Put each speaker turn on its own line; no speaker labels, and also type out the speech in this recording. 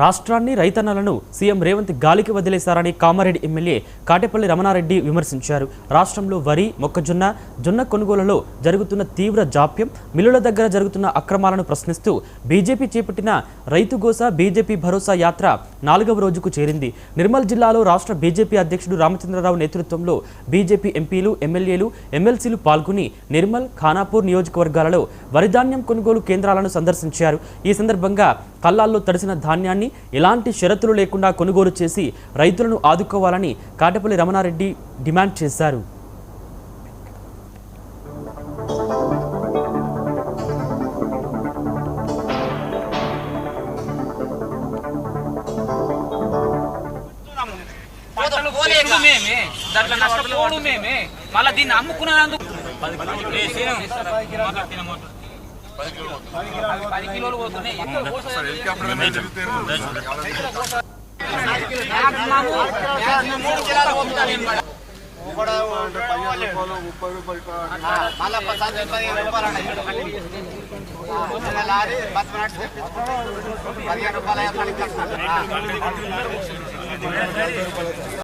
రాష్ట్రాన్ని రైతన్నలను సీఎం రేవంత్ గాలికి వదిలేశారని కామారెడ్డి ఎమ్మెల్యే కాటేపల్లి రమణారెడ్డి విమర్శించారు. రాష్ట్రంలో వరి, మొక్కజొన్న, జొన్న కొనుగోలులో జరుగుతున్న తీవ్ర జాప్యం, మిల్లుల దగ్గర జరుగుతున్న అక్రమాలను ప్రశ్నిస్తూ బీజేపీ చేపట్టిన రైతు గోస బీజేపీ భరోసా యాత్ర 4వ రోజుకు చేరింది. నిర్మల్ జిల్లాలో రాష్ట్ర బీజేపీ అధ్యక్షుడు రామచంద్రరావు నేతృత్వంలో బీజేపీ ఎంపీలు, ఎమ్మెల్యేలు, ఎమ్మెల్సీలు పాల్గొని నిర్మల్, ఖానాపూర్ నియోజకవర్గాలలో వరిధాన్యం కొనుగోలు కేంద్రాలను సందర్శించారు. ఈ సందర్భంగా కల్లాల్లో తడిసిన ధాన్యాన్ని ఎలాంటి షరతులు లేకుండా కొనుగోలు చేసి రైతులను ఆదుకోవాలని కాటేపల్లి రమణారెడ్డి డిమాండ్ చేశారు.
మళ్ళీ దీన్ని అమ్ముకున్నందుకు 10 కిలోలు పోతున్నాయి.